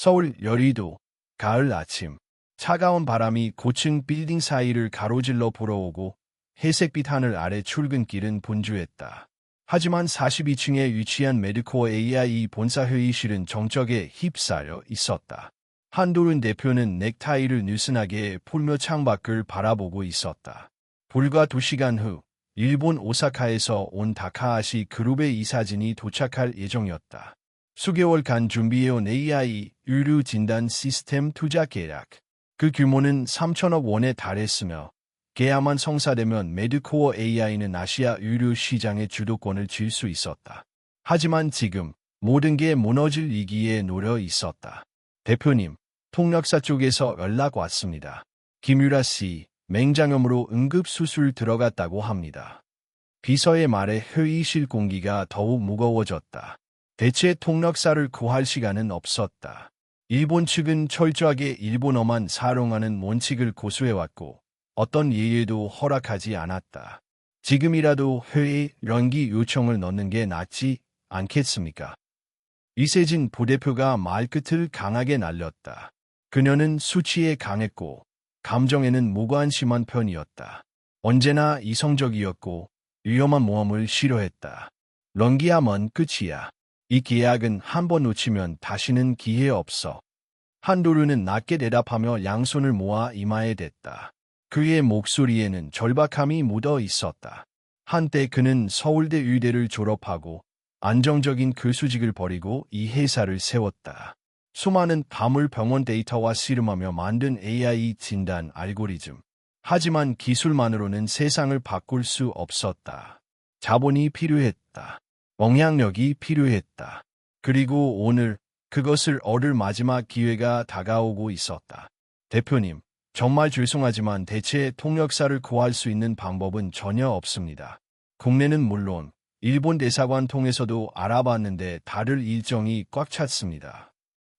서울 여의도 가을 아침. 차가운 바람이 고층 빌딩 사이를 가로질러 불어오고 회색빛 하늘 아래 출근길은 분주했다. 하지만 42층에 위치한 메드코어 AI 본사회의실은 정적에 휩싸여 있었다. 한도른 대표는 넥타이를 느슨하게 풀며 창밖을 바라보고 있었다. 불과 2시간 후 일본 오사카에서 온 다카하시 그룹의 이사진이 도착할 예정이었다. 수개월간 준비해온 AI 의류 진단 시스템 투자 계약. 그 규모는 3천억 원에 달했으며 계약만 성사되면 메드코어 AI는 아시아 의류 시장의 주도권을 쥘 수 있었다. 하지만 지금 모든 게 무너질 위기에 놓여 있었다. 대표님, 통역사 쪽에서 연락 왔습니다. 김유라 씨, 맹장염으로 응급수술 들어갔다고 합니다. 비서의 말에 회의실 공기가 더욱 무거워졌다. 대체 통역사를 구할 시간은 없었다. 일본 측은 철저하게 일본어만 사용하는 원칙을 고수해왔고 어떤 예의도 허락하지 않았다. 지금이라도 회의 연기 요청을 넣는 게 낫지 않겠습니까? 이세진 부대표가 말끝을 강하게 날렸다. 그녀는 수치에 강했고 감정에는 무관심한 편이었다. 언제나 이성적이었고 위험한 모험을 싫어했다. 연기하면 끝이야. 이 계약은 한 번 놓치면 다시는 기회 없어. 한도르는 낮게 대답하며 양손을 모아 이마에 댔다. 그의 목소리에는 절박함이 묻어 있었다. 한때 그는 서울대 의대를 졸업하고 안정적인 교수직을 버리고 이 회사를 세웠다. 수많은 밤을 병원 데이터와 씨름하며 만든 AI 진단 알고리즘. 하지만 기술만으로는 세상을 바꿀 수 없었다. 자본이 필요했다. 영향력이 필요했다. 그리고 오늘 그것을 얻을 마지막 기회가 다가오고 있었다. 대표님, 정말 죄송하지만 대체 통역사를 구할 수 있는 방법은 전혀 없습니다. 국내는 물론 일본 대사관 통해서도 알아봤는데 다들 일정이 꽉 찼습니다.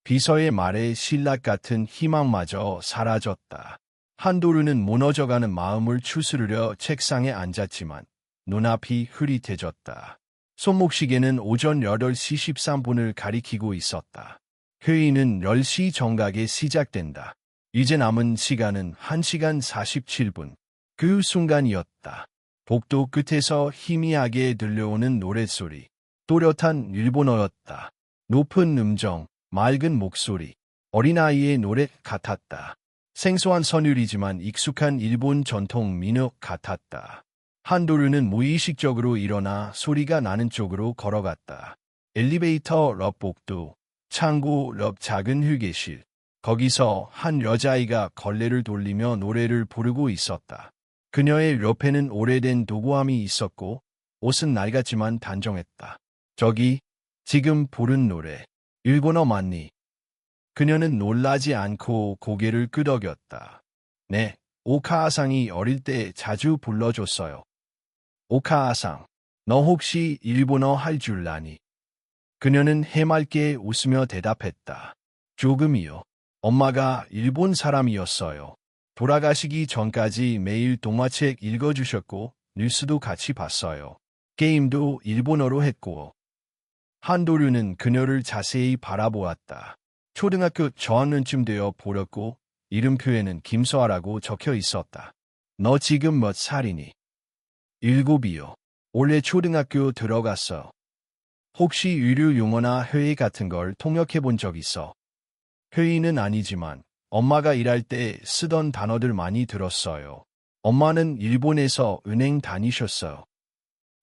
비서의 말에 신락 같은 희망마저 사라졌다. 한도르는 무너져가는 마음을 추스르려 책상에 앉았지만 눈앞이 흐릿해졌다. 손목시계는 오전 8시 13분을 가리키고 있었다. 회의는 10시 정각에 시작된다. 이제 남은 시간은 1시간 47분. 그 순간이었다. 복도 끝에서 희미하게 들려오는 노랫소리. 또렷한 일본어였다. 높은 음정, 맑은 목소리. 어린아이의 노래 같았다. 생소한 선율이지만 익숙한 일본 전통 민요 같았다. 한도르는 무의식적으로 일어나 소리가 나는 쪽으로 걸어갔다. 엘리베이터 옆 복도, 창고 옆 작은 휴게실. 거기서 한 여자아이가 걸레를 돌리며 노래를 부르고 있었다. 그녀의 옆에는 오래된 도구함이 있었고 옷은 낡았지만 단정했다. 저기, 지금 부른 노래. 일본어 맞니? 그녀는 놀라지 않고 고개를 끄덕였다. 네, 오카아상이 어릴 때 자주 불러줬어요. 오카아상, 너 혹시 일본어 할 줄 아니? 그녀는 해맑게 웃으며 대답했다. 조금이요. 엄마가 일본 사람이었어요. 돌아가시기 전까지 매일 동화책 읽어주셨고 뉴스도 같이 봤어요. 게임도 일본어로 했고. 한도르는 그녀를 자세히 바라보았다. 초등학교 저학년쯤 되어 보렸고 이름표에는 김서아라고 적혀 있었다. 너 지금 몇 살이니? 7이요. 올해 초등학교 들어갔어. 혹시 의류 용어나 회의 같은 걸 통역해 본 적 있어? 회의는 아니지만 엄마가 일할 때 쓰던 단어들 많이 들었어요. 엄마는 일본에서 은행 다니셨어요.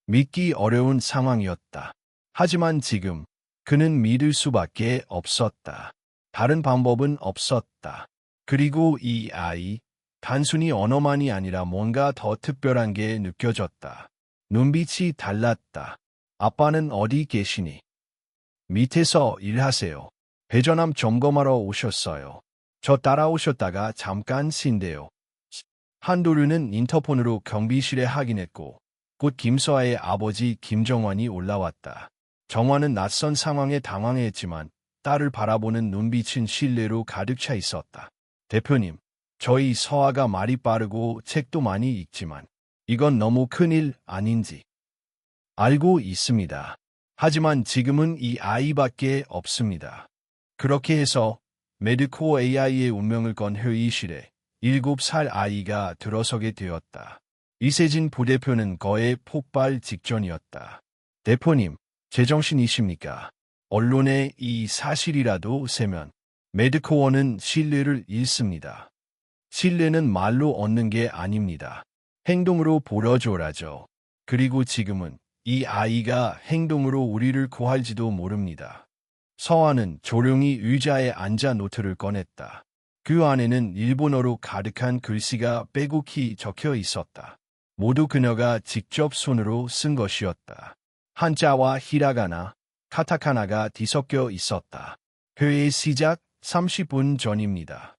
믿기 어려운 상황이었다. 하지만 지금 그는 믿을 수밖에 없었다. 다른 방법은 없었다. 그리고 이 아이, 단순히 언어만이 아니라 뭔가 더 특별한 게 느껴졌다. 눈빛이 달랐다. 아빠는 어디 계시니? 밑에서 일하세요. 배전함 점검하러 오셨어요. 저 따라오셨다가 잠깐 쉰대요. 한도르는 인터폰으로 경비실에 확인했고 곧 김서아의 아버지 김정환이 올라왔다. 정환은 낯선 상황에 당황했지만 딸을 바라보는 눈빛은 신뢰로 가득 차 있었다. 대표님, 저희 서아가 말이 빠르고 책도 많이 읽지만 이건 너무 큰일 아닌지 알고 있습니다. 하지만 지금은 이 아이밖에 없습니다. 그렇게 해서 메드코어 AI의 운명을 건 회의실에 7살 아이가 들어서게 되었다. 이세진 부대표는 거의 폭발 직전이었다. 대표님, 제정신이십니까? 언론에 이 사실이라도 세면 메드코어는 신뢰를 잃습니다. 신뢰는 말로 얻는 게 아닙니다. 행동으로 보여줘라죠. 그리고 지금은 이 아이가 행동으로 우리를 구할지도 모릅니다. 서아는 조용히 의자에 앉아 노트를 꺼냈다. 그 안에는 일본어로 가득한 글씨가 빼곡히 적혀 있었다. 모두 그녀가 직접 손으로 쓴 것이었다. 한자와 히라가나, 카타카나가 뒤섞여 있었다. 회의 시작 30분 전입니다.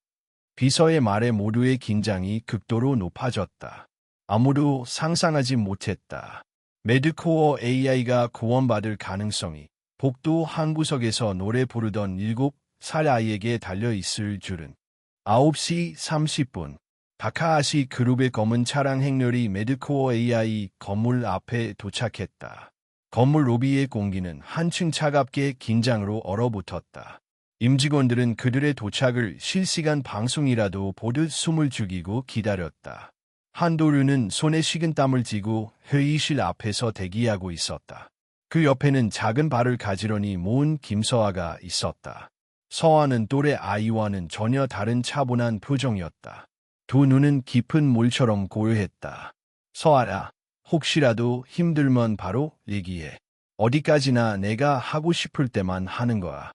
비서의 말에 모두의 긴장이 극도로 높아졌다. 아무도 상상하지 못했다. 메드코어 AI가 구원받을 가능성이 복도 한 구석에서 노래 부르던 7살 아이에게 달려있을 줄은. 9시 30분. 다카하시 그룹의 검은 차량 행렬이 메드코어 AI 건물 앞에 도착했다. 건물 로비의 공기는 한층 차갑게 긴장으로 얼어붙었다. 임직원들은 그들의 도착을 실시간 방송이라도 보듯 숨을 죽이고 기다렸다. 한도류는 손에 식은땀을 쥐고 회의실 앞에서 대기하고 있었다. 그 옆에는 작은 발을 가지런히 모은 김서아가 있었다. 서아는 또래 아이와는 전혀 다른 차분한 표정이었다. 두 눈은 깊은 물처럼 고요했다. 서아라, 혹시라도 힘들면 바로 얘기해. 어디까지나 내가 하고 싶을 때만 하는 거야.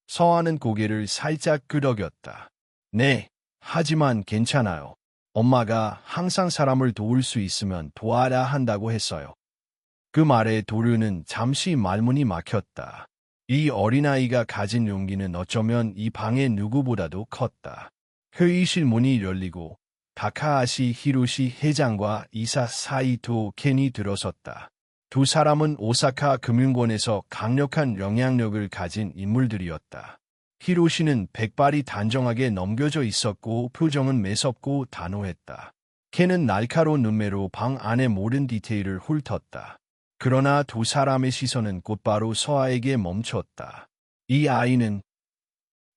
서아는 고개를 살짝 끄덕였다. 네, 하지만 괜찮아요. 엄마가 항상 사람을 도울 수 있으면 도와야 한다고 했어요. 그 말에 도류는 잠시 말문이 막혔다. 이 어린아이가 가진 용기는 어쩌면 이 방의 누구보다도 컸다. 회의실 문이 열리고 다카하시 히로시 회장과 이사 사이토 켄이 들어섰다. 두 사람은 오사카 금융권에서 강력한 영향력을 가진 인물들이었다. 히로시는 백발이 단정하게 넘겨져 있었고 표정은 매섭고 단호했다. 켄은 날카로운 눈매로 방 안의 모든 디테일을 훑었다. 그러나 두 사람의 시선은 곧바로 서아에게 멈췄다. 이 아이는?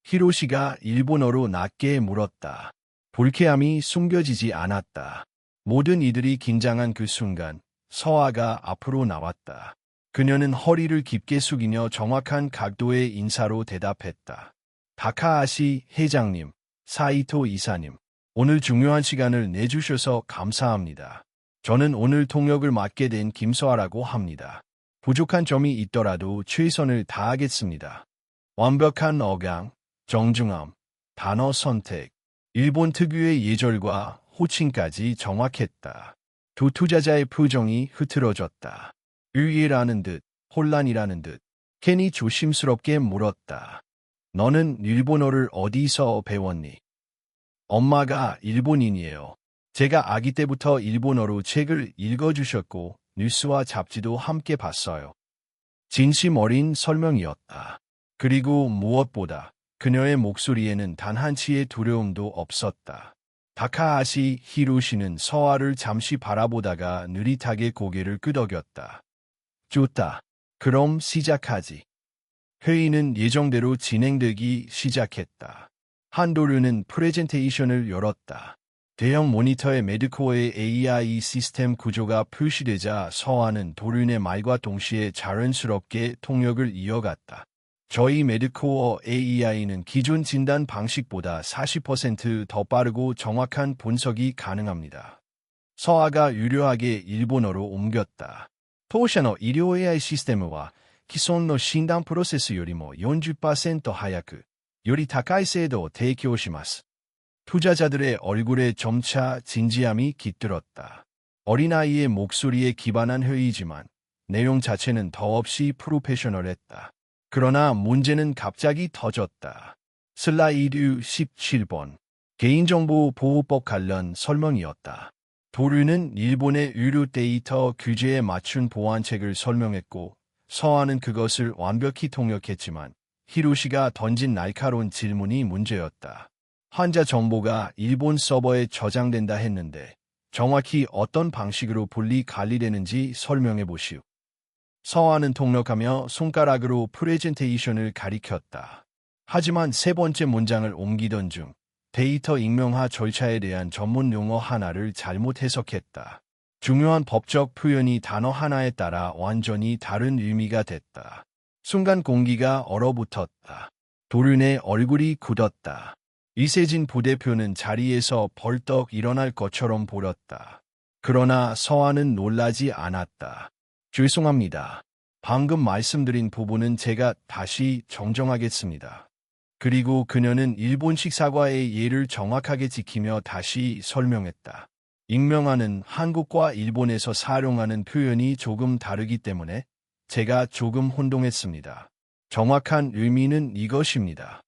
히로시가 일본어로 낮게 물었다. 불쾌함이 숨겨지지 않았다. 모든 이들이 긴장한 그 순간 서아가 앞으로 나왔다. 그녀는 허리를 깊게 숙이며 정확한 각도의 인사로 대답했다. 다카하시 회장님, 사이토 이사님, 오늘 중요한 시간을 내주셔서 감사합니다. 저는 오늘 통역을 맡게 된 김서아라고 합니다. 부족한 점이 있더라도 최선을 다하겠습니다. 완벽한 억양, 정중함, 단어 선택, 일본 특유의 예절과 호칭까지 정확했다. 두 투자자의 표정이 흐트러졌다. 의외라는 듯, 혼란이라는 듯. 켄이 조심스럽게 물었다. 너는 일본어를 어디서 배웠니? 엄마가 일본인이에요. 제가 아기 때부터 일본어로 책을 읽어주셨고 뉴스와 잡지도 함께 봤어요. 진심 어린 설명이었다. 그리고 무엇보다 그녀의 목소리에는 단 한치의 두려움도 없었다. 다카하시 히로시는 서아를 잠시 바라보다가 느릿하게 고개를 끄덕였다. 좋다. 그럼 시작하지. 회의는 예정대로 진행되기 시작했다. 한도류는 프레젠테이션을 열었다. 대형 모니터에 메드코어의 AI 시스템 구조가 표시되자 서아는 도륜의 말과 동시에 자연스럽게 통역을 이어갔다. 저희 메드코어 AI는 기존 진단 방식보다 40%더 빠르고 정확한 분석이 가능합니다. 서아가 유려하게 일본어로 옮겼다. 当社の医療 AI システムは既存の診断プロセスよりも 40% 早く、より高い精度を提供します. 투자자들의 얼굴에 점차 진지함이 깃들었다. 어린아이의 목소리에 기반한 회의지만 내용 자체는 더없이 프로페셔널했다. 그러나 문제는 갑자기 터졌다. 슬라이드 17번. 개인정보 보호법 관련 설명이었다. 도류는 일본의 의료 데이터 규제에 맞춘 보안책을 설명했고 서아는 그것을 완벽히 통역했지만 히로시가 던진 날카로운 질문이 문제였다. 환자 정보가 일본 서버에 저장된다 했는데 정확히 어떤 방식으로 분리 관리되는지 설명해 보시오. 서아는 통역하며 손가락으로 프레젠테이션을 가리켰다. 하지만 세 번째 문장을 옮기던 중 데이터 익명화 절차에 대한 전문 용어 하나를 잘못 해석했다. 중요한 법적 표현이 단어 하나에 따라 완전히 다른 의미가 됐다. 순간 공기가 얼어붙었다. 도륜의 얼굴이 굳었다. 이세진 부대표는 자리에서 벌떡 일어날 것처럼 보였다. 그러나 서한은 놀라지 않았다. 죄송합니다. 방금 말씀드린 부분은 제가 다시 정정하겠습니다. 그리고 그녀는 일본식 사과의 예를 정확하게 지키며 다시 설명했다. 익명화는 한국과 일본에서 사용하는 표현이 조금 다르기 때문에 제가 조금 혼동했습니다. 정확한 의미는 이것입니다.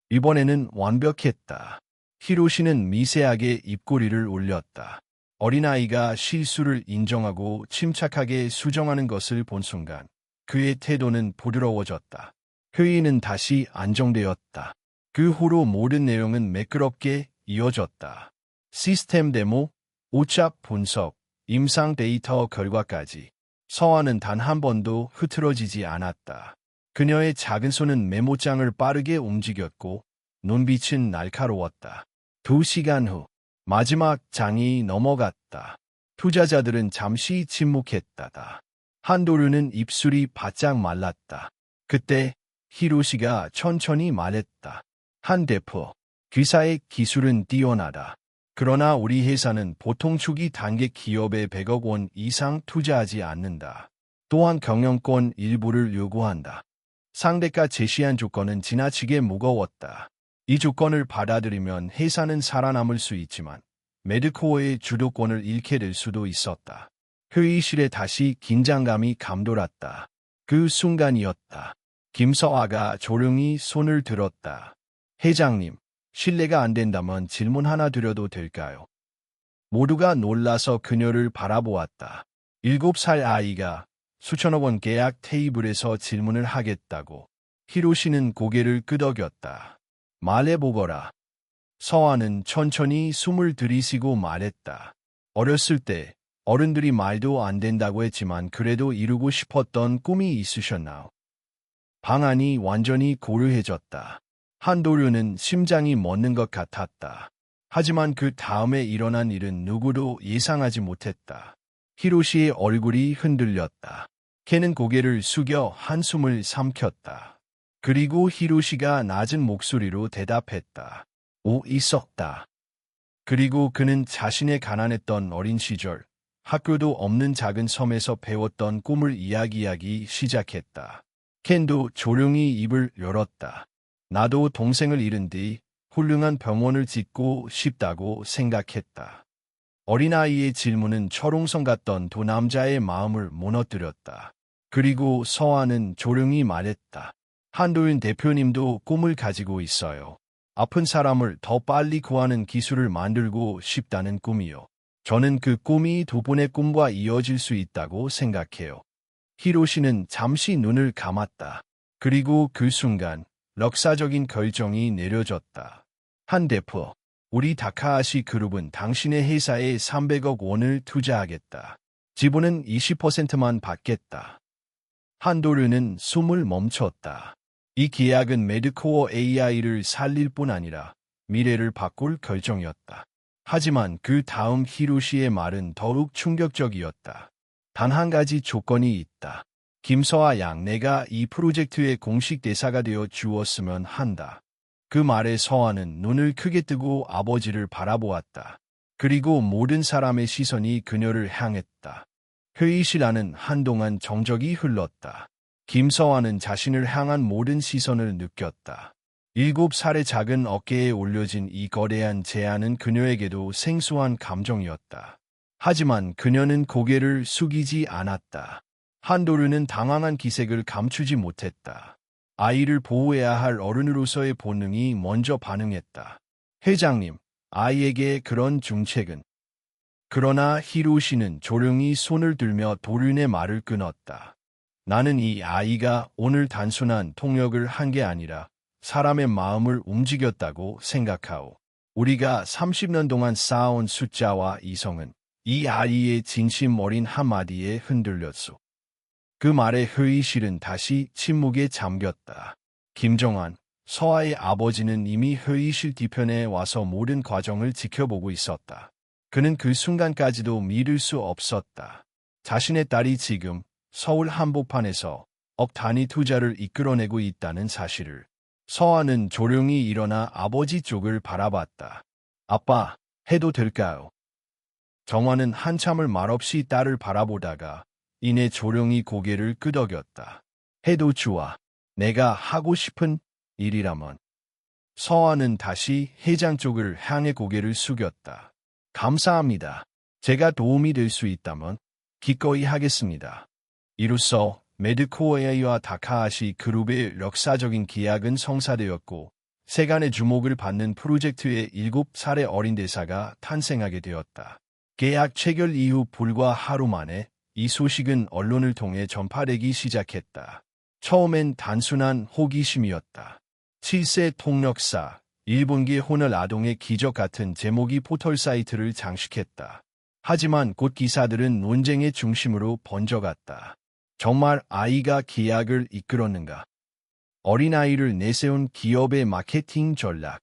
이번에는 완벽했다. 히로시는 미세하게 입꼬리를 올렸다. 어린아이가 실수를 인정하고 침착하게 수정하는 것을 본 순간 그의 태도는 부드러워졌다. 회의는 다시 안정되었다. 그 후로 모든 내용은 매끄럽게 이어졌다. 시스템 데모, 오착 분석, 임상 데이터 결과까지 서한은 단 한 번도 흐트러지지 않았다. 그녀의 작은 손은 메모장을 빠르게 움직였고 눈빛은 날카로웠다. 2시간 후 마지막 장이 넘어갔다. 투자자들은 잠시 침묵했다. 한도류는 입술이 바짝 말랐다. 그때 히로시가 천천히 말했다. 한 대표, 귀사의 기술은 뛰어나다. 그러나 우리 회사는 보통 초기 단계 기업에 100억 원 이상 투자하지 않는다. 또한 경영권 일부를 요구한다. 상대가 제시한 조건은 지나치게 무거웠다. 이 조건을 받아들이면 회사는 살아남을 수 있지만 메드코어의 주도권을 잃게 될 수도 있었다. 회의실에 다시 긴장감이 감돌았다. 그 순간이었다. 김서아가 조용히 손을 들었다. 회장님, 실례가 안 된다면 질문 하나 드려도 될까요? 모두가 놀라서 그녀를 바라보았다. 7살 아이가 수천억 원 계약 테이블에서 질문을 하겠다고. 히로시는 고개를 끄덕였다. 말해보거라. 서아는 천천히 숨을 들이쉬고 말했다. 어렸을 때 어른들이 말도 안 된다고 했지만 그래도 이루고 싶었던 꿈이 있으셨나요? 방안이 완전히 고르해졌다. 한도류는 심장이 멎는 것 같았다. 하지만 그 다음에 일어난 일은 누구도 예상하지 못했다. 히로시의 얼굴이 흔들렸다. 걔는 고개를 숙여 한숨을 삼켰다. 그리고 히로시가 낮은 목소리로 대답했다. 있었다. 그리고 그는 자신의 가난했던 어린 시절, 학교도 없는 작은 섬에서 배웠던 꿈을 이야기하기 시작했다. 켄도 조용히 입을 열었다. 나도 동생을 잃은 뒤 훌륭한 병원을 짓고 싶다고 생각했다. 어린아이의 질문은 철옹성 같던 두 남자의 마음을 무너뜨렸다. 그리고 서아는 조용히 말했다. 한도윤 대표님도 꿈을 가지고 있어요. 아픈 사람을 더 빨리 구하는 기술을 만들고 싶다는 꿈이요. 저는 그 꿈이 두 분의 꿈과 이어질 수 있다고 생각해요. 히로시는 잠시 눈을 감았다. 그리고 그 순간 역사적인 결정이 내려졌다. 한 대표, 우리 다카하시 그룹은 당신의 회사에 300억 원을 투자하겠다. 지분은 20%만 받겠다. 한도류는 숨을 멈췄다. 이 계약은 메드코어 AI를 살릴 뿐 아니라 미래를 바꿀 결정이었다. 하지만 그 다음 히로시의 말은 더욱 충격적이었다. 단 한 가지 조건이 있다. 김서아 양, 내가 이 프로젝트의 공식 대사가 되어 주었으면 한다. 그 말에 서아는 눈을 크게 뜨고 아버지를 바라보았다. 그리고 모든 사람의 시선이 그녀를 향했다. 회의실 안은 한동안 정적이 흘렀다. 김서아는 자신을 향한 모든 시선을 느꼈다. 7살의 작은 어깨에 올려진 이 거대한 제안은 그녀에게도 생소한 감정이었다. 하지만 그녀는 고개를 숙이지 않았다. 한도류는 당황한 기색을 감추지 못했다. 아이를 보호해야 할 어른으로서의 본능이 먼저 반응했다. 회장님, 아이에게 그런 중책은. 그러나 히로시는 조용히 손을 들며 도륜의 말을 끊었다. 나는 이 아이가 오늘 단순한 통역을 한 게 아니라 사람의 마음을 움직였다고 생각하오. 우리가 30년 동안 쌓아온 숫자와 이성은 이 아이의 진심 어린 한마디에 흔들렸소. 그 말에 회의실은 다시 침묵에 잠겼다. 김정환, 서아의 아버지는 이미 회의실 뒤편에 와서 모든 과정을 지켜보고 있었다. 그는 그 순간까지도 믿을 수 없었다. 자신의 딸이 지금 서울 한복판에서 억 단위 투자를 이끌어내고 있다는 사실을. 서아는 조용히 일어나 아버지 쪽을 바라봤다. 아빠, 해도 될까요? 정화는 한참을 말없이 딸을 바라보다가 이내 조용히 고개를 끄덕였다. 해도 좋아. 내가 하고 싶은 일이라면. 서아는 다시 회장 쪽을 향해 고개를 숙였다. 감사합니다. 제가 도움이 될 수 있다면 기꺼이 하겠습니다. 이로써 메드코 AI와 다카하시 그룹의 역사적인 계약은 성사되었고 세간의 주목을 받는 프로젝트의 7살의 어린 대사가 탄생하게 되었다. 계약 체결 이후 불과 하루 만에 이 소식은 언론을 통해 전파되기 시작했다. 처음엔 단순한 호기심이었다. 7세 통역사, 일본계 혼혈 아동의 기적 같은 제목이 포털 사이트를 장식했다. 하지만 곧 기사들은 논쟁의 중심으로 번져갔다. 정말 아이가 계약을 이끌었는가? 어린아이를 내세운 기업의 마케팅 전략.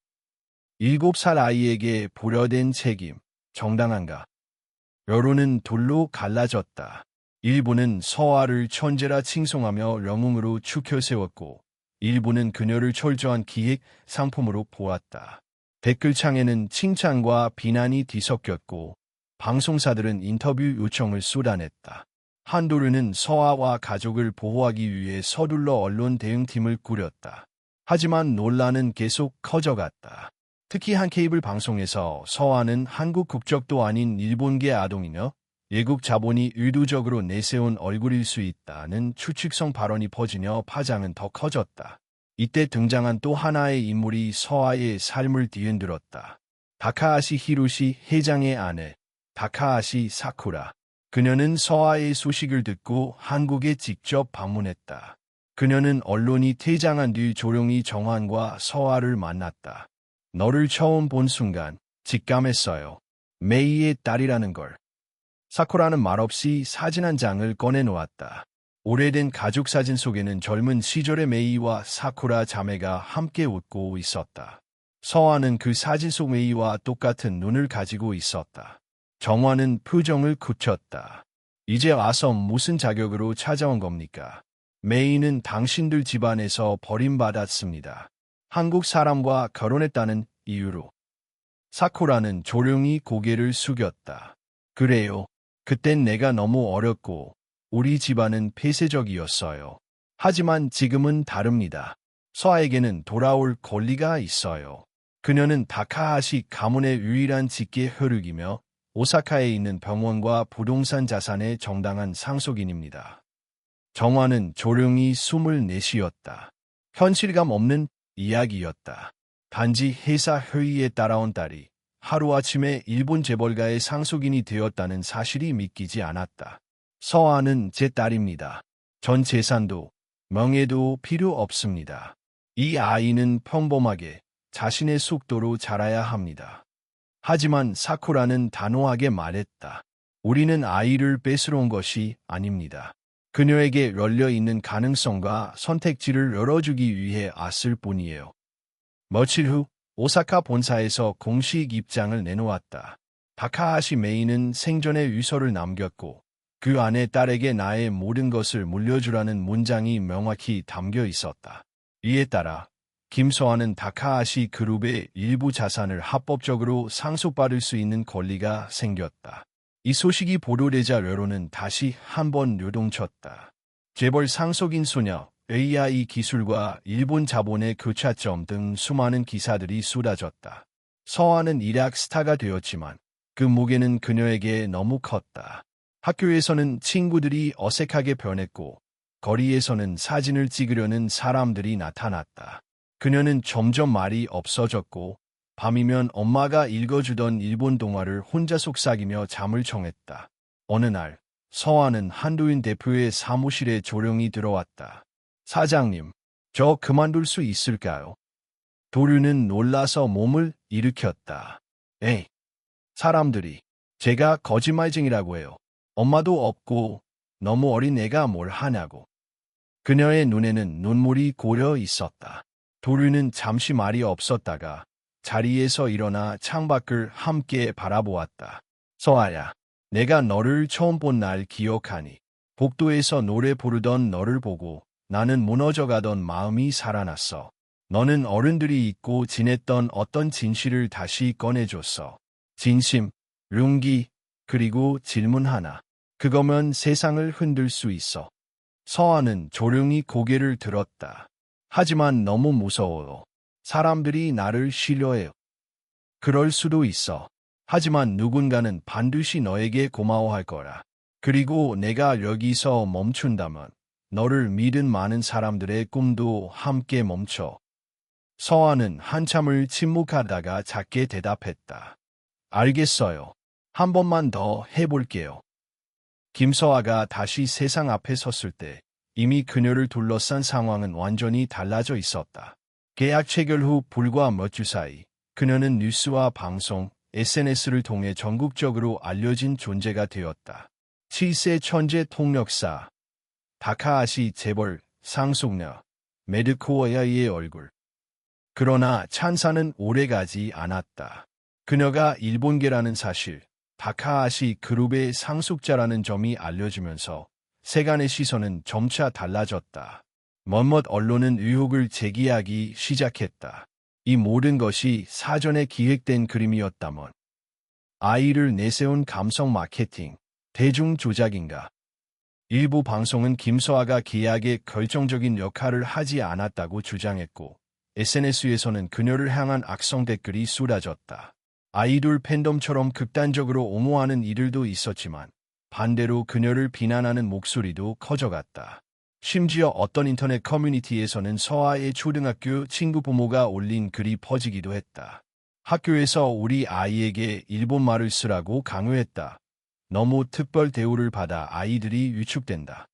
7살 아이에게 부여된 책임, 정당한가? 여론은 둘로 갈라졌다. 일부는 서아를 천재라 칭송하며 영웅으로 추켜 세웠고, 일부는 그녀를 철저한 기획 상품으로 보았다. 댓글창에는 칭찬과 비난이 뒤섞였고, 방송사들은 인터뷰 요청을 쏟아냈다. 한도르는 서아와 가족을 보호하기 위해 서둘러 언론 대응팀을 꾸렸다. 하지만 논란은 계속 커져갔다. 특히 한 케이블 방송에서 서아는 한국 국적도 아닌 일본계 아동이며 외국 자본이 의도적으로 내세운 얼굴일 수 있다는 추측성 발언이 퍼지며 파장은 더 커졌다. 이때 등장한 또 하나의 인물이 서아의 삶을 뒤흔들었다. 다카하시 히로시 회장의 아내, 다카하시 사쿠라. 그녀는 서아의 소식을 듣고 한국에 직접 방문했다. 그녀는 언론이 퇴장한 뒤 조용히 정환과 서아를 만났다. 너를 처음 본 순간 직감했어요. 메이의 딸이라는 걸. 사쿠라는 말없이 사진 한 장을 꺼내놓았다. 오래된 가족 사진 속에는 젊은 시절의 메이와 사쿠라 자매가 함께 웃고 있었다. 서아는 그 사진 속 메이와 똑같은 눈을 가지고 있었다. 정화는 표정을 굳혔다. 이제 와서 무슨 자격으로 찾아온 겁니까? 메이는 당신들 집안에서 버림받았습니다. 한국 사람과 결혼했다는 이유로. 사쿠라는 조용히 고개를 숙였다. 그래요. 그땐 내가 너무 어렸고 우리 집안은 폐쇄적이었어요. 하지만 지금은 다릅니다. 서아에게는 돌아올 권리가 있어요. 그녀는 다카하시 가문의 유일한 직계 혈육이며 오사카에 있는 병원과 부동산 자산의 정당한 상속인입니다. 정화는 조용히 숨을 내쉬었다. 현실감 없는 이야기였다. 단지 회사 회의에 따라온 딸이 하루아침에 일본 재벌가의 상속인이 되었다는 사실이 믿기지 않았다. 서아는 제 딸입니다. 전 재산도 명예도 필요 없습니다. 이 아이는 평범하게 자신의 속도로 자라야 합니다. 하지만 사쿠라는 단호하게 말했다. 우리는 아이를 뺏으러 온 것이 아닙니다. 그녀에게 열려있는 가능성과 선택지를 열어주기 위해 왔을 뿐이에요. 며칠 후 오사카 본사에서 공식 입장을 내놓았다. 다카하시 메이는 생전에 유서를 남겼고 그 안에 딸에게 나의 모든 것을 물려주라는 문장이 명확히 담겨 있었다. 이에 따라 김서아는 다카하시 그룹의 일부 자산을 합법적으로 상속받을 수 있는 권리가 생겼다. 이 소식이 보도되자 여론은 다시 한번 요동쳤다. 재벌 상속인 소녀, AI 기술과 일본 자본의 교차점 등 수많은 기사들이 쏟아졌다. 서아는 일약 스타가 되었지만 그 무게는 그녀에게 너무 컸다. 학교에서는 친구들이 어색하게 변했고 거리에서는 사진을 찍으려는 사람들이 나타났다. 그녀는 점점 말이 없어졌고 밤이면 엄마가 읽어주던 일본 동화를 혼자 속삭이며 잠을 청했다. 어느 날 서아는 한도윤 대표의 사무실에 조용히 들어왔다. 사장님, 저 그만둘 수 있을까요? 도류는 놀라서 몸을 일으켰다. 에이, 사람들이 제가 거짓말쟁이라고 해요. 엄마도 없고 너무 어린 애가 뭘 하냐고. 그녀의 눈에는 눈물이 고여 있었다. 도류는 잠시 말이 없었다가 자리에서 일어나 창밖을 함께 바라보았다. 서아야, 내가 너를 처음 본 날 기억하니? 복도에서 노래 부르던 너를 보고 나는 무너져가던 마음이 살아났어. 너는 어른들이 잊고 지냈던 어떤 진실을 다시 꺼내줬어. 진심, 용기, 그리고 질문 하나. 그거면 세상을 흔들 수 있어. 서아는 조용히 고개를 들었다. 하지만 너무 무서워요. 사람들이 나를 싫어해요. 그럴 수도 있어. 하지만 누군가는 반드시 너에게 고마워할 거라. 그리고 내가 여기서 멈춘다면 너를 믿은 많은 사람들의 꿈도 함께 멈춰. 서아는 한참을 침묵하다가 작게 대답했다. 알겠어요. 한 번만 더 해볼게요. 김서아가 다시 세상 앞에 섰을 때 이미 그녀를 둘러싼 상황은 완전히 달라져 있었다. 계약 체결 후 불과 몇 주 사이 그녀는 뉴스와 방송, SNS를 통해 전국적으로 알려진 존재가 되었다. 7세 천재 통역사, 다카하시 재벌, 상속녀, 메드코어야이의 얼굴. 그러나 찬사는 오래가지 않았다. 그녀가 일본계라는 사실, 다카하시 그룹의 상속자라는 점이 알려지면서 세간의 시선은 점차 달라졌다. 몇몇 언론은 의혹을 제기하기 시작했다. 이 모든 것이 사전에 기획된 그림이었다면 아이를 내세운 감성 마케팅, 대중 조작인가? 일부 방송은 김서아가 계약에 결정적인 역할을 하지 않았다고 주장했고 SNS에서는 그녀를 향한 악성 댓글이 쏟아졌다. 아이돌 팬덤처럼 극단적으로 옹호하는 이들도 있었지만 반대로 그녀를 비난하는 목소리도 커져갔다. 심지어 어떤 인터넷 커뮤니티에서는 서아의 초등학교 친구 부모가 올린 글이 퍼지기도 했다. 학교에서 우리 아이에게 일본말을 쓰라고 강요했다. 너무 특별 대우를 받아 아이들이 위축된다.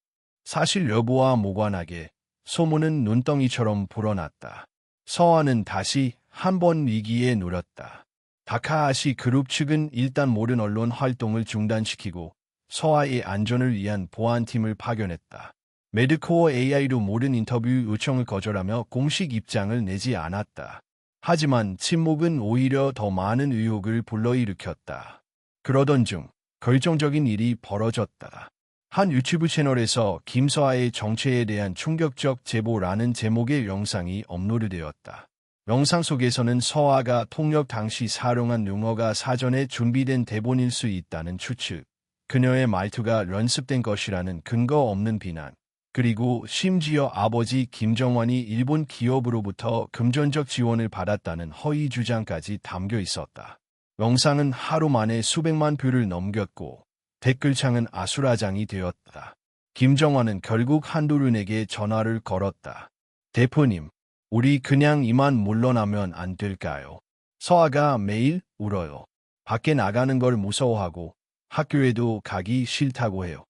사실 여부와 무관하게 소문은 눈덩이처럼 불어났다. 서아는 다시 한 번 위기에 놓였다. 다카하시 그룹 측은 일단 모든 언론 활동을 중단시키고 서아의 안전을 위한 보안팀을 파견했다. 메드코어 AI도 모든 인터뷰 요청을 거절하며 공식 입장을 내지 않았다. 하지만 침묵은 오히려 더 많은 의혹을 불러일으켰다. 그러던 중 결정적인 일이 벌어졌다. 한 유튜브 채널에서 김서아의 정체에 대한 충격적 제보라는 제목의 영상이 업로드되었다. 영상 속에서는 서아가 통역 당시 사용한 용어가 사전에 준비된 대본일 수 있다는 추측, 그녀의 말투가 연습된 것이라는 근거 없는 비난, 그리고 심지어 아버지 김정환이 일본 기업으로부터 금전적 지원을 받았다는 허위 주장까지 담겨 있었다. 영상은 하루 만에 수백만 뷰를 넘겼고 댓글창은 아수라장이 되었다. 김정환은 결국 한도륜에게 전화를 걸었다. 대표님, 우리 그냥 이만 물러나면 안 될까요? 서아가 매일 울어요. 밖에 나가는 걸 무서워하고 학교에도 가기 싫다고 해요.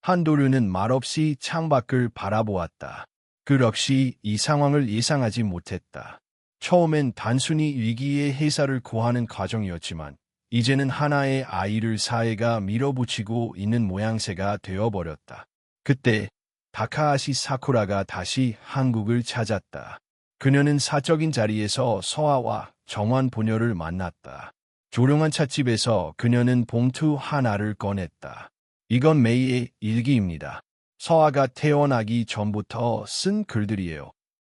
한도륜은 말없이 창밖을 바라보았다. 그 역시 이 상황을 예상하지 못했다. 처음엔 단순히 위기의 해사를 구하는 과정이었지만 이제는 하나의 아이를 사회가 밀어붙이고 있는 모양새가 되어버렸다. 그때 다카하시 사쿠라가 다시 한국을 찾았다. 그녀는 사적인 자리에서 서아와 정환 부녀를 만났다. 조용한 찻집에서 그녀는 봉투 하나를 꺼냈다. 이건 메이의 일기입니다. 서아가 태어나기 전부터 쓴 글들이에요.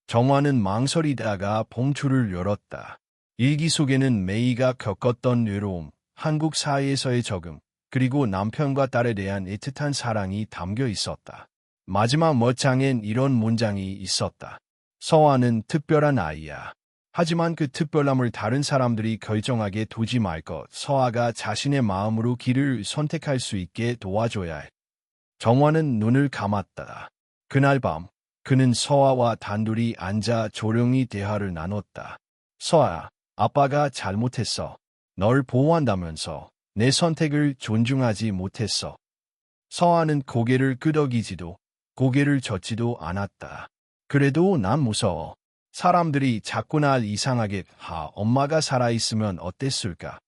정환은 망설이다가 봉투를 열었다. 일기 속에는 메이가 겪었던 외로움, 한국 사회에서의 적응, 그리고 남편과 딸에 대한 애틋한 사랑이 담겨 있었다. 마지막 몇 장엔 이런 문장이 있었다. 서아는 특별한 아이야. 하지만 그 특별함을 다른 사람들이 결정하게 두지 말 것. 서아가 자신의 마음으로 길을 선택할 수 있게 도와줘야 해. 정환은 눈을 감았다. 그날 밤 그는 서아와 단둘이 앉아 조용히 대화를 나눴다. 서아, 아빠가 잘못했어. 널 보호한다면서 내 선택을 존중하지 못했어. 서아는 고개를 끄덕이지도 고개를 젓지도 않았다. 그래도 난 무서워. 사람들이 자꾸 날 이상하게 엄마가 살아있으면 어땠을까?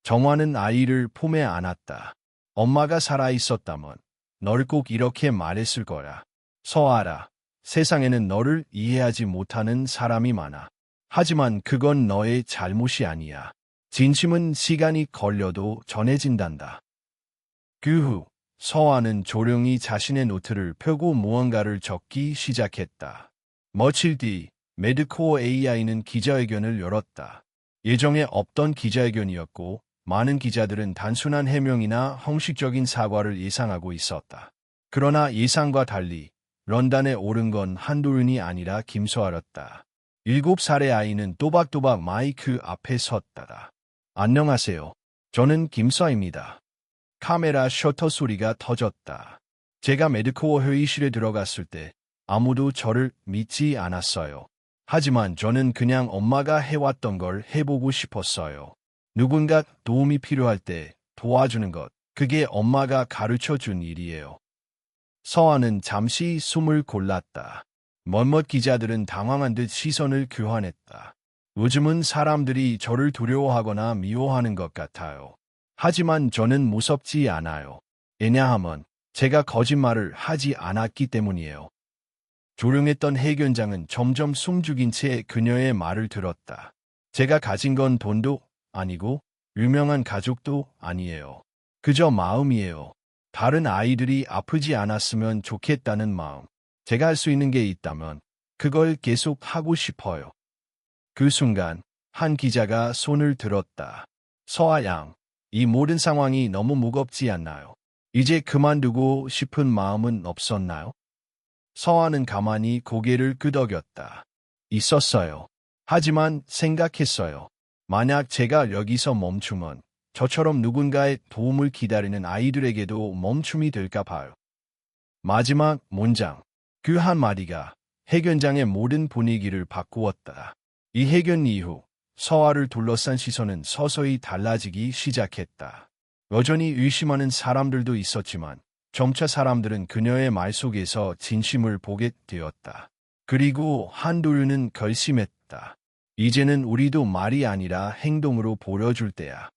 정환은 아이를 품에 안았다. 엄마가 살아있었다면 널 꼭 이렇게 말했을 거야. 서아라, 세상에는 너를 이해하지 못하는 사람이 많아. 하지만 그건 너의 잘못이 아니야. 진심은 시간이 걸려도 전해진단다. 그 후 서아는 조용히 자신의 노트를 펴고 무언가를 적기 시작했다. 며칠 뒤 매드코어 AI는 기자회견을 열었다. 예정에 없던 기자회견이었고 많은 기자들은 단순한 해명이나 형식적인 사과를 예상하고 있었다. 그러나 예상과 달리 런던에 오른 건 한도윤이 아니라 김서아였다. 7살의 아이는 또박또박 마이크 앞에 섰다. 안녕하세요. 저는 김서아입니다. 카메라 셔터 소리가 터졌다. 제가 매드코어 회의실에 들어갔을 때 아무도 저를 믿지 않았어요. 하지만 저는 그냥 엄마가 해왔던 걸 해보고 싶었어요. 누군가 도움이 필요할 때 도와주는 것, 그게 엄마가 가르쳐준 일이에요. 서아는 잠시 숨을 골랐다. 몇몇 기자들은 당황한 듯 시선을 교환했다. 요즘은 사람들이 저를 두려워하거나 미워하는 것 같아요. 하지만 저는 무섭지 않아요. 왜냐하면 제가 거짓말을 하지 않았기 때문이에요. 조용했던 해견장은 점점 숨죽인 채 그녀의 말을 들었다. 제가 가진 건 돈도 아니고 유명한 가족도 아니에요. 그저 마음이에요. 다른 아이들이 아프지 않았으면 좋겠다는 마음. 제가 할 수 있는 게 있다면 그걸 계속 하고 싶어요. 그 순간 한 기자가 손을 들었다. 서아 양, 이 모든 상황이 너무 무겁지 않나요? 이제 그만두고 싶은 마음은 없었나요? 서아는 가만히 고개를 끄덕였다. 있었어요. 하지만 생각했어요. 만약 제가 여기서 멈추면 저처럼 누군가의 도움을 기다리는 아이들에게도 멈춤이 될까 봐요. 마지막 문장. 그 한마디가 해견장의 모든 분위기를 바꾸었다. 이 해견 이후 서아를 둘러싼 시선은 서서히 달라지기 시작했다. 여전히 의심하는 사람들도 있었지만 점차 사람들은 그녀의 말 속에서 진심을 보게 되었다. 그리고 한도윤은 결심했다. 이제는 우리도 말이 아니라 행동으로 보여줄 때야.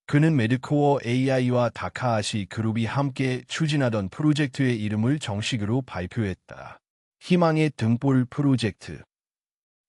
그는 매드코어 AI와 다카하시 그룹이 함께 추진하던 프로젝트의 이름을 정식으로 발표했다. 희망의 등불 프로젝트.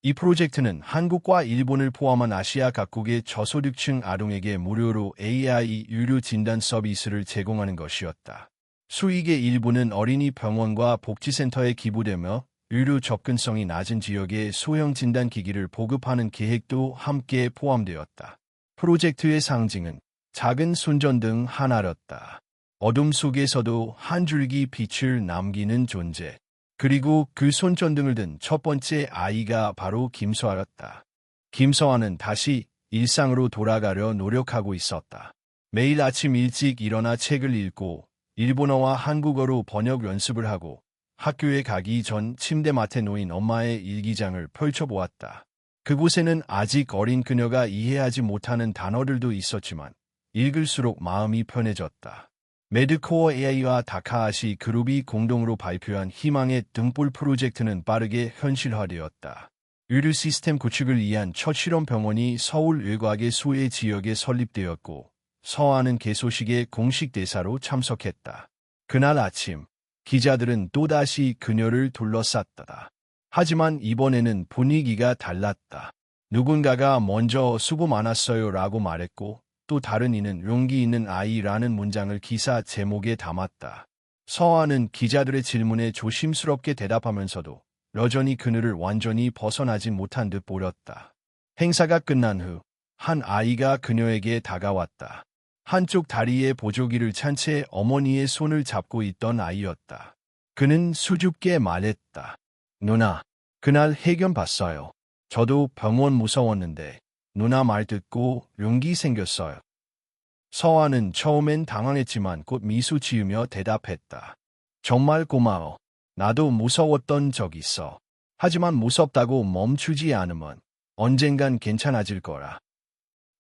이 프로젝트는 한국과 일본을 포함한 아시아 각국의 저소득층 아동에게 무료로 AI 유료 진단 서비스를 제공하는 것이었다. 수익의 일부는 어린이 병원과 복지센터에 기부되며 유료 접근성이 낮은 지역에 소형 진단기기를 보급하는 계획도 함께 포함되었다. 프로젝트의 상징은 작은 손전등 하나였다. 어둠 속에서도 한 줄기 빛을 남기는 존재. 그리고 그 손전등을 든 첫 번째 아이가 바로 김서아였다. 김서아는 다시 일상으로 돌아가려 노력하고 있었다. 매일 아침 일찍 일어나 책을 읽고 일본어와 한국어로 번역 연습을 하고 학교에 가기 전 침대맡에 놓인 엄마의 일기장을 펼쳐보았다. 그곳에는 아직 어린 그녀가 이해하지 못하는 단어들도 있었지만 읽을수록 마음이 편해졌다. 매드코어 AI와 다카하시 그룹이 공동으로 발표한 희망의 등불 프로젝트는 빠르게 현실화되었다. 의료 시스템 구축을 위한 첫 실험 병원이 서울 외곽의 수해 지역에 설립되었고 서아는 개소식의 공식 대사로 참석했다. 그날 아침 기자들은 또다시 그녀를 둘러쌌다. 하지만 이번에는 분위기가 달랐다. 누군가가 먼저 수고 많았어요 라고 말했고 또 다른 이는 용기 있는 아이라는 문장을 기사 제목에 담았다. 서아는 기자들의 질문에 조심스럽게 대답하면서도 여전히 그늘을 완전히 벗어나지 못한 듯 보였다. 행사가 끝난 후 한 아이가 그녀에게 다가왔다. 한쪽 다리에 보조기를 찬 채 어머니의 손을 잡고 있던 아이였다. 그는 수줍게 말했다. 누나, 그날 해견 봤어요. 저도 병원 무서웠는데 누나 말 듣고 용기 생겼어요. 서아는 처음엔 당황했지만 곧 미소 지으며 대답했다. 정말 고마워. 나도 무서웠던 적 있어. 하지만 무섭다고 멈추지 않으면 언젠간 괜찮아질 거라.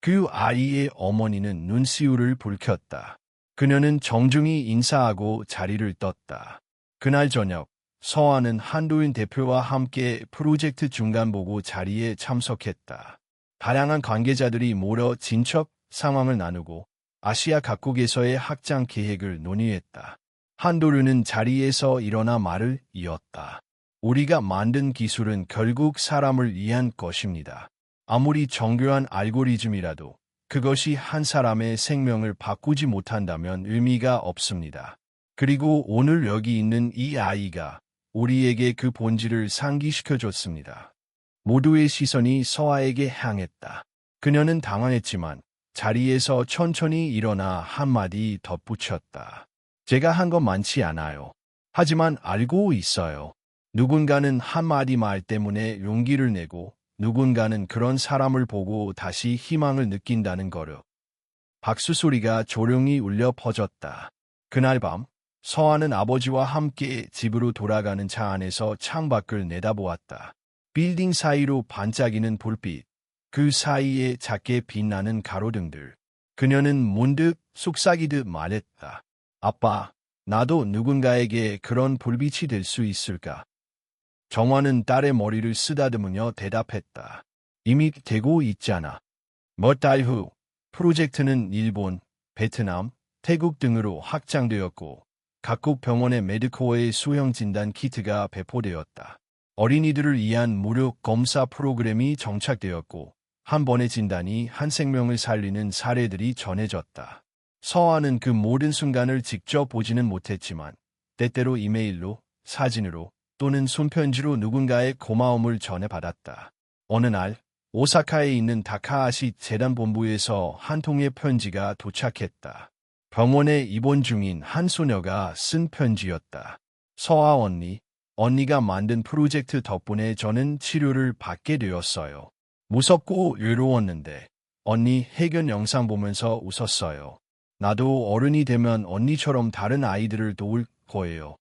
그 아이의 어머니는 눈시울을 붉혔다. 그녀는 정중히 인사하고 자리를 떴다. 그날 저녁 서아는 한도윤 대표와 함께 프로젝트 중간보고 자리에 참석했다. 다양한 관계자들이 모여 진척 상황을 나누고 아시아 각국에서의 확장 계획을 논의했다. 한도윤은 자리에서 일어나 말을 이었다. 우리가 만든 기술은 결국 사람을 위한 것입니다. 아무리 정교한 알고리즘이라도 그것이 한 사람의 생명을 바꾸지 못한다면 의미가 없습니다. 그리고 오늘 여기 있는 이 아이가 우리에게 그 본질을 상기시켜줬습니다. 모두의 시선이 서아에게 향했다. 그녀는 당황했지만 자리에서 천천히 일어나 한마디 덧붙였다. 제가 한 건 많지 않아요. 하지만 알고 있어요. 누군가는 한마디 말 때문에 용기를 내고 누군가는 그런 사람을 보고 다시 희망을 느낀다는 거요. 박수 소리가 조용히 울려 퍼졌다. 그날 밤 서아는 아버지와 함께 집으로 돌아가는 차 안에서 창밖을 내다보았다. 빌딩 사이로 반짝이는 불빛, 그 사이에 작게 빛나는 가로등들. 그녀는 문득 속삭이듯 말했다. 아빠, 나도 누군가에게 그런 불빛이 될 수 있을까? 정화는 딸의 머리를 쓰다듬으며 대답했다. 이미 되고 있잖아. 몇 달 후, 프로젝트는 일본, 베트남, 태국 등으로 확장되었고, 각국 병원의 메드코어의 수형 진단 키트가 배포되었다. 어린이들을 위한 무료 검사 프로그램이 정착되었고, 한 번의 진단이 한 생명을 살리는 사례들이 전해졌다. 서아는 그 모든 순간을 직접 보지는 못했지만, 때때로 이메일로, 사진으로, 또는 손편지로 누군가의 고마움을 전해받았다. 어느 날, 오사카에 있는 다카하시 재단본부에서 한 통의 편지가 도착했다. 병원에 입원 중인 한 소녀가 쓴 편지였다. 서아 언니, 언니가 만든 프로젝트 덕분에 저는 치료를 받게 되었어요. 무섭고 외로웠는데 언니 해결 영상 보면서 웃었어요. 나도 어른이 되면 언니처럼 다른 아이들을 도울 거예요.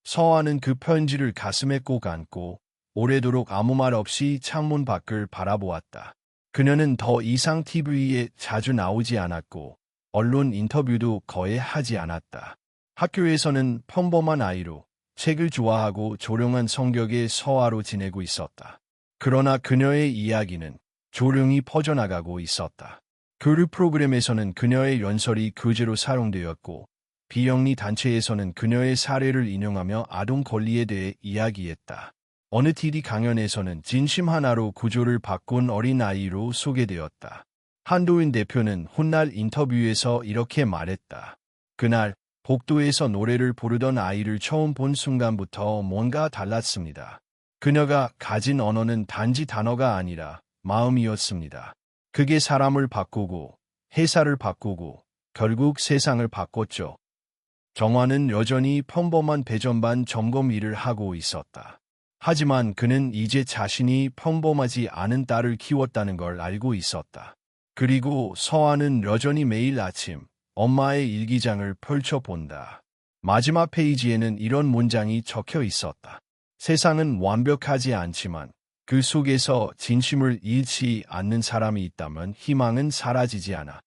서아는 그 편지를 가슴에 꼭 안고 오래도록 아무 말 없이 창문 밖을 바라보았다. 그녀는 더 이상 TV에 자주 나오지 않았고 언론 인터뷰도 거의 하지 않았다. 학교에서는 평범한 아이로 책을 좋아하고 조용한 성격의 서아로 지내고 있었다. 그러나 그녀의 이야기는 조용히 퍼져나가고 있었다. 교류 프로그램에서는 그녀의 연설이 교재로 사용되었고 비영리 단체에서는 그녀의 사례를 인용하며 아동 권리에 대해 이야기했다. 어느 TV 강연에서는 진심 하나로 구조를 바꾼 어린아이로 소개되었다. 한도인 대표는 훗날 인터뷰에서 이렇게 말했다. 그날 복도에서 노래를 부르던 아이를 처음 본 순간부터 뭔가 달랐습니다. 그녀가 가진 언어는 단지 단어가 아니라 마음이었습니다. 그게 사람을 바꾸고 회사를 바꾸고 결국 세상을 바꿨죠. 정화는 여전히 평범한 배전반 점검 일을 하고 있었다. 하지만 그는 이제 자신이 평범하지 않은 딸을 키웠다는 걸 알고 있었다. 그리고 서아는 여전히 매일 아침 엄마의 일기장을 펼쳐본다. 마지막 페이지에는 이런 문장이 적혀 있었다. 세상은 완벽하지 않지만 그 속에서 진심을 잃지 않는 사람이 있다면 희망은 사라지지 않아.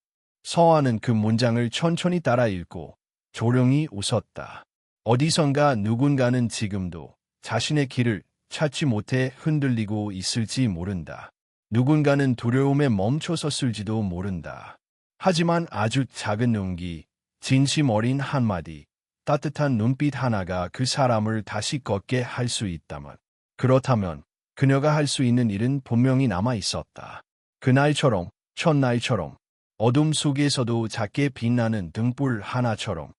서아는 그 문장을 천천히 따라 읽고 조용히 웃었다. 어디선가 누군가는 지금도 자신의 길을 찾지 못해 흔들리고 있을지 모른다. 누군가는 두려움에 멈춰섰을지도 모른다. 하지만 아주 작은 용기, 진심 어린 한마디, 따뜻한 눈빛 하나가 그 사람을 다시 걷게 할 수 있다면, 그렇다면 그녀가 할 수 있는 일은 분명히 남아 있었다. 그날처럼, 첫날처럼, 어둠 속에서도 작게 빛나는 등불 하나처럼.